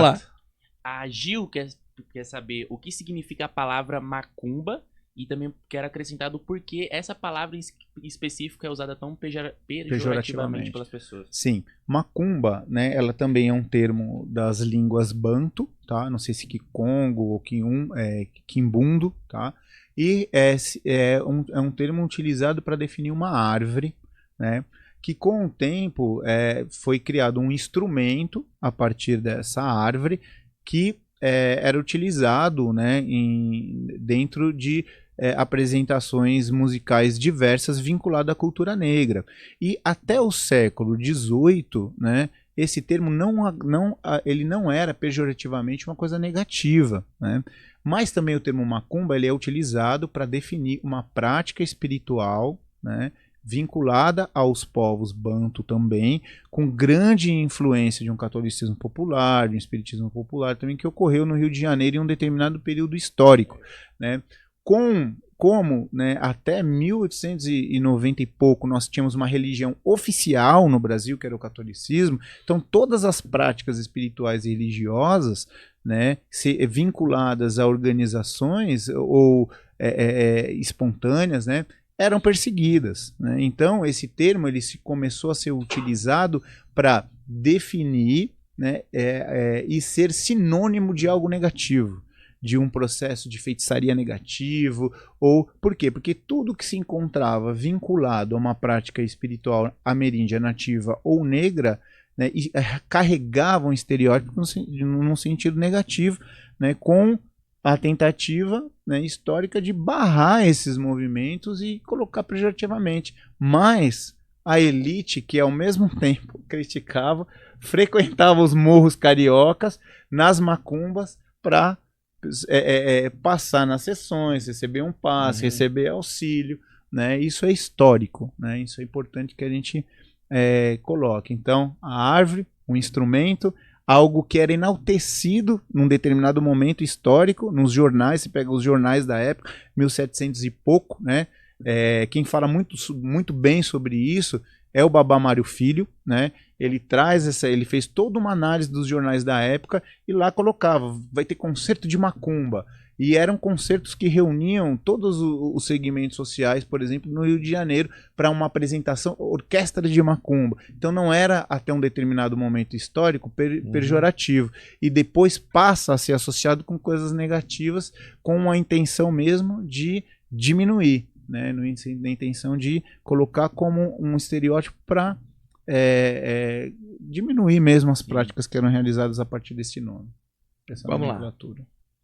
lá. A Gil quer saber o que significa a palavra macumba e também quer acrescentar do porquê essa palavra em específico é usada tão pejorativamente pelas pessoas. Sim, macumba, né, ela também é um termo das línguas banto, tá? Não sei se Kikongo ou Kimbundo, tá? E é um termo utilizado para definir uma árvore, né? Que com o tempo foi criado um instrumento a partir dessa árvore que era utilizado, né, dentro de apresentações musicais diversas vinculadas à cultura negra. E até o século XVIII, né, esse termo ele não era pejorativamente uma coisa negativa, né? Mas também o termo macumba ele é utilizado para definir uma prática espiritual, né, vinculada aos povos banto também, com grande influência de um catolicismo popular, de um espiritismo popular também, que ocorreu no Rio de Janeiro em um determinado período histórico, né? Como, né, até 1890 e pouco nós tínhamos uma religião oficial no Brasil, que era o catolicismo, então todas as práticas espirituais e religiosas, né, vinculadas a organizações ou espontâneas, né, eram perseguidas, né? Então esse termo ele começou a ser utilizado para definir, né, e ser sinônimo de algo negativo, de um processo de feitiçaria negativo, ou por quê? Porque tudo que se encontrava vinculado a uma prática espiritual ameríndia, nativa ou negra, né, carregava um estereótipo num sentido negativo, né, com a tentativa, né, histórica de barrar esses movimentos e colocar pejorativamente. Mas a elite, que ao mesmo tempo criticava, frequentava os morros cariocas, nas macumbas, para passar nas sessões, receber um passe, receber auxílio, né? Isso é histórico, né? Isso é importante que a gente coloque. Então, a árvore, um instrumento, algo que era enaltecido num determinado momento histórico, nos jornais, você pega os jornais da época, 1700 e pouco, né? Quem fala muito bem sobre isso é o Babá Mário Filho, né? Ele fez toda uma análise dos jornais da época e lá colocava, vai ter concerto de macumba. E eram concertos que reuniam todos os segmentos sociais, por exemplo, no Rio de Janeiro, para uma apresentação, orquestra de macumba. Então não era até um determinado momento histórico pejorativo. E depois passa a ser associado com coisas negativas, com a intenção mesmo de diminuir, né, na intenção de colocar como um estereótipo para diminuir mesmo as práticas que eram realizadas a partir desse nome. Vamos lá.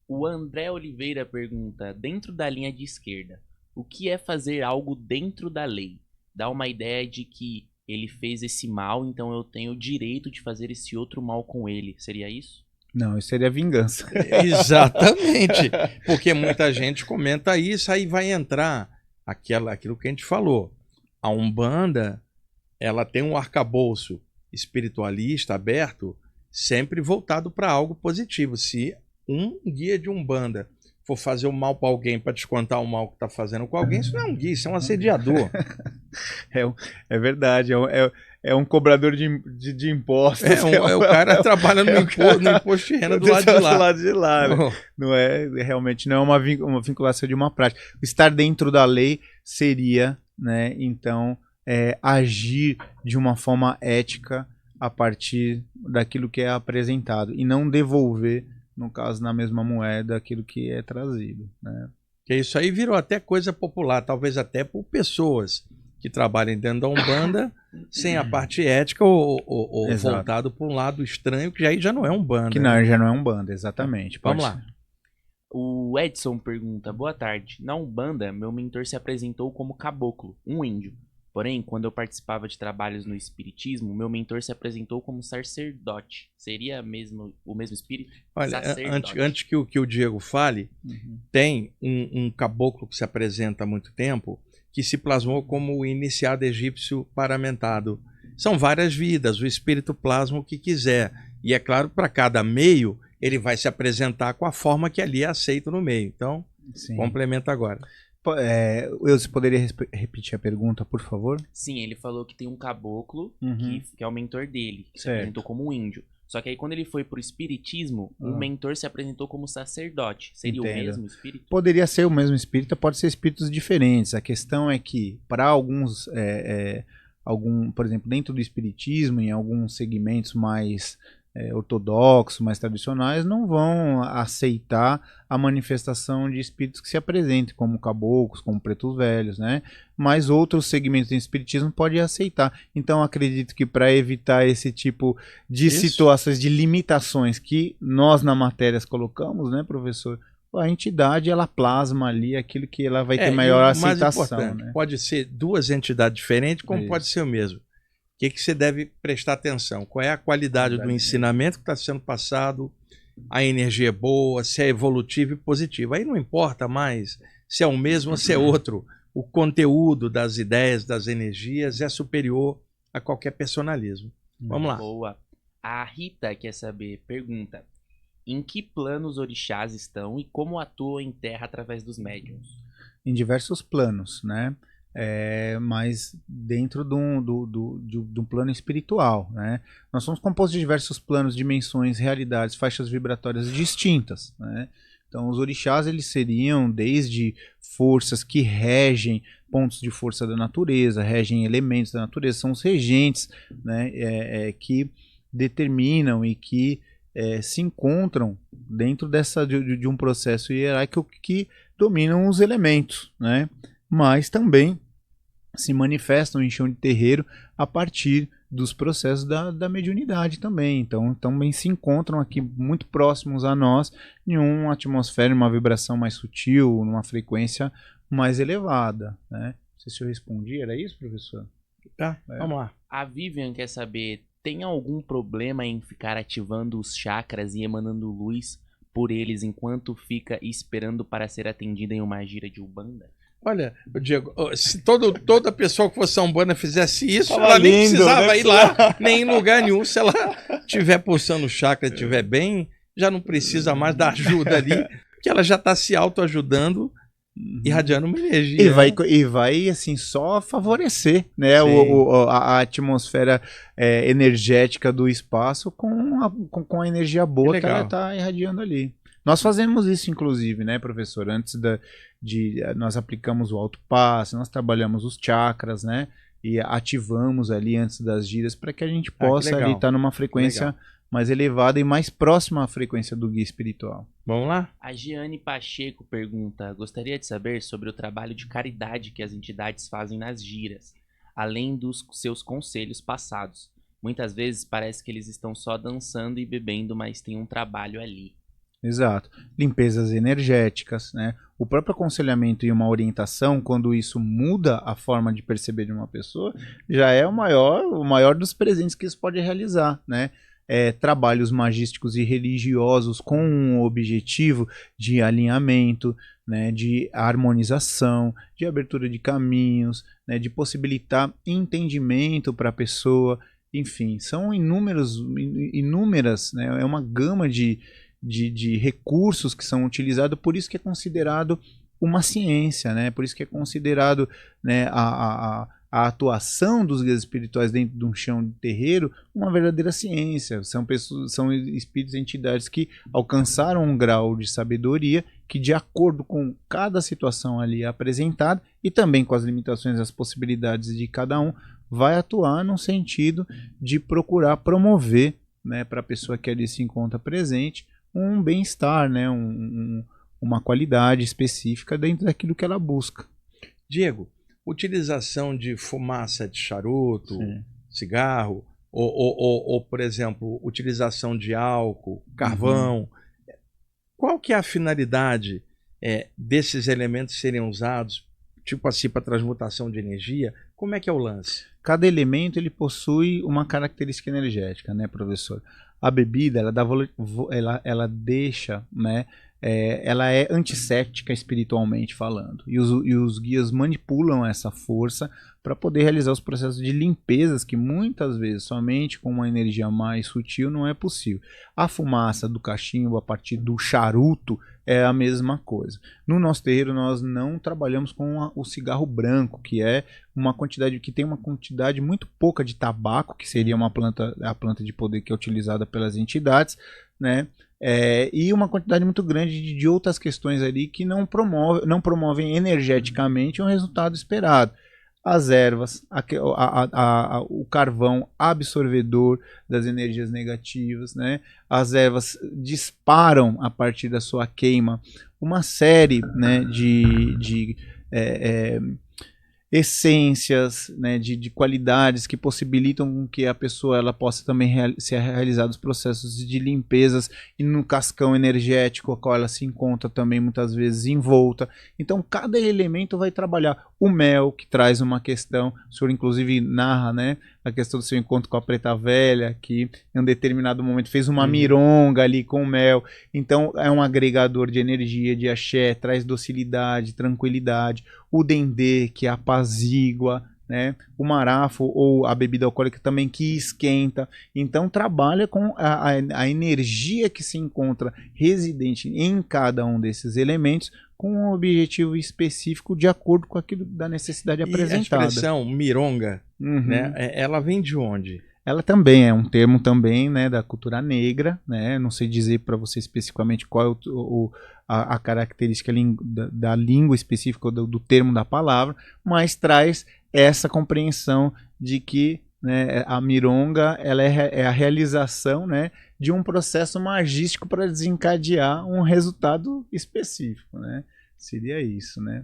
O André Oliveira pergunta, dentro da linha de esquerda, o que é fazer algo dentro da lei? Dá uma ideia de que ele fez esse mal, então eu tenho o direito de fazer esse outro mal com ele. Seria isso? Não, isso seria vingança. Exatamente. Porque muita gente comenta isso, aí vai entrar aquilo que a gente falou. A Umbanda, ela tem um arcabouço espiritualista aberto, sempre voltado para algo positivo. Se um guia de Umbanda for fazer o mal para alguém para descontar o mal que está fazendo com alguém, isso não é um guia, isso é um assediador. É verdade, é um cobrador de impostos. O cara trabalha no imposto de renda do lado de lá. Do lado de lá, né? Não realmente não é uma vinculação de uma prática. Estar dentro da lei seria, né, então, agir de uma forma ética a partir daquilo que é apresentado e não devolver, no caso, na mesma moeda, aquilo que é trazido, né? Que isso aí virou até coisa popular, talvez até por pessoas que trabalhem dentro da Umbanda sem a parte ética ou voltado para um lado estranho, que aí já não é Umbanda. Que não, já não é Umbanda, exatamente. Vamos lá. O Edson pergunta, boa tarde. Na Umbanda, meu mentor se apresentou como caboclo, um índio. Porém, quando eu participava de trabalhos no espiritismo, meu mentor se apresentou como sacerdote. Seria o mesmo espírito? Olha, antes que o Diego fale, tem um caboclo que se apresenta há muito tempo, que se plasmou como o iniciado egípcio paramentado. São várias vidas, o espírito plasma o que quiser. E é claro, para cada meio, ele vai se apresentar com a forma que ali é aceito no meio. Então, sim, complementa agora. Você poderia repetir a pergunta, por favor? Sim, ele falou que tem um caboclo que é o mentor dele, que se apresentou como um índio. Só que aí quando ele foi pro espiritismo, o mentor se apresentou como sacerdote. Seria Entendo. o mesmo espírito? Poderia ser o mesmo espírito, pode ser espíritos diferentes. A questão é que, para alguns, por exemplo, dentro do espiritismo, em alguns segmentos mais ortodoxos, mais tradicionais, não vão aceitar a manifestação de espíritos que se apresentem, como caboclos, como pretos velhos, né? Mas outros segmentos do espiritismo podem aceitar. Então, acredito que para evitar esse tipo de situações, de limitações que nós na matéria colocamos, né, professor? A entidade, ela plasma ali aquilo que ela vai ter maior aceitação. Né? Pode ser duas entidades diferentes, como Isso. pode ser o mesmo. O que você deve prestar atenção? Qual é a qualidade do ensinamento que está sendo passado? A energia é boa, se é evolutivo e positivo. Aí não importa mais se é o mesmo ou se é outro. O conteúdo das ideias, das energias é superior a qualquer personalismo. Vamos lá. Boa. A Rita quer saber, pergunta: em que plano os orixás estão e como atuam em terra através dos médiuns? Em diversos planos, né? Mas dentro de um plano espiritual, né? Nós somos compostos de diversos planos, dimensões, realidades, faixas vibratórias distintas, né? Então, os orixás, eles seriam desde forças que regem pontos de força da natureza, regem elementos da natureza, são os regentes, né? Que determinam e que se encontram dentro de um processo hierárquico que dominam os elementos, né? Mas também se manifestam em chão de terreiro a partir dos processos da mediunidade também. Então, também se encontram aqui muito próximos a nós em uma atmosfera, uma vibração mais sutil, numa frequência mais elevada. Né? Não sei se eu respondi, era isso, professor? Tá, vamos lá. A Vivian quer saber, tem algum problema em ficar ativando os chakras e emanando luz por eles enquanto fica esperando para ser atendida em uma gira de Umbanda? Olha, Diego, se toda pessoa que fosse a Umbanda fizesse isso, Tava ela nem lindo, precisava né? ir lá, nem em lugar nenhum. Se ela estiver pulsando o chakra e estiver bem, já não precisa mais da ajuda ali, porque ela já está se autoajudando, irradiando uma energia. E vai assim, só favorecer, né, a atmosfera energética do espaço com a energia boa que ela está irradiando ali. Nós fazemos isso, inclusive, né, professor? Antes nós aplicamos o alto passe, nós trabalhamos os chakras, né? E ativamos ali antes das giras para que a gente possa ali estar numa frequência mais elevada e mais próxima à frequência do guia espiritual. Vamos lá? A Giane Pacheco pergunta: gostaria de saber sobre o trabalho de caridade que as entidades fazem nas giras, além dos seus conselhos passados. Muitas vezes parece que eles estão só dançando e bebendo, mas tem um trabalho ali. Exato. Limpezas energéticas, né? O próprio aconselhamento e uma orientação, quando isso muda a forma de perceber de uma pessoa, já é o maior dos presentes que isso pode realizar, né? Trabalhos magísticos e religiosos com um objetivo de alinhamento, né, de harmonização, de abertura de caminhos, né, de possibilitar entendimento para a pessoa, enfim, são inúmeras, né, é uma gama de recursos que são utilizados, por isso que é considerado uma ciência, né? Por isso que é considerado, né, a atuação dos guias espirituais dentro de um chão de terreiro uma verdadeira ciência. São espíritos e entidades que alcançaram um grau de sabedoria que, de acordo com cada situação ali apresentada e também com as limitações e as possibilidades de cada um, vai atuar no sentido de procurar promover, né, para a pessoa que ali se encontra presente, um bem-estar, né? Uma qualidade específica dentro daquilo que ela busca. Diego, utilização de fumaça de charuto, cigarro, ou, por exemplo, utilização de álcool, carvão. Qual que é a finalidade desses elementos serem usados, tipo assim, para transmutação de energia? Como é que é o lance? Cada elemento ele possui uma característica energética, né, professor? A bebida, ela deixa, né, ela é antisséptica espiritualmente falando. E os guias manipulam essa força para poder realizar os processos de limpezas que muitas vezes somente com uma energia mais sutil não é possível. A fumaça do cachimbo a partir do charuto é a mesma coisa. No nosso terreiro nós não trabalhamos com o cigarro branco, que é uma quantidade que tem uma quantidade muito pouca de tabaco, que seria a planta de poder que é utilizada pelas entidades, né? E uma quantidade muito grande de outras questões ali que não promovem energeticamente um resultado esperado. As ervas, o carvão absorvedor das energias negativas, né? As ervas disparam a partir da sua queima uma série, né, de essências, né, de qualidades que possibilitam que a pessoa ela possa também ser realizados processos de limpezas e no cascão energético, a qual ela se encontra também muitas vezes envolta. Então cada elemento vai trabalhar. O mel, que traz uma questão, o senhor inclusive narra, né, a questão do seu encontro com a preta velha, que em um determinado momento fez uma mironga ali com o mel. Então é um agregador de energia, de axé, traz docilidade, tranquilidade. O dendê, que apazigua, né? O marafo ou a bebida alcoólica também que esquenta. Então trabalha com a energia que se encontra residente em cada um desses elementos com um objetivo específico de acordo com aquilo da necessidade apresentada. A expressão mironga, né? Ela vem de onde? Ela também é um termo também, né, da cultura negra, né? Não sei dizer para você especificamente qual é a característica da língua específica do termo da palavra, mas traz essa compreensão de que, né, a mironga ela é a realização, né, de um processo magístico para desencadear um resultado específico, né? Seria isso, né?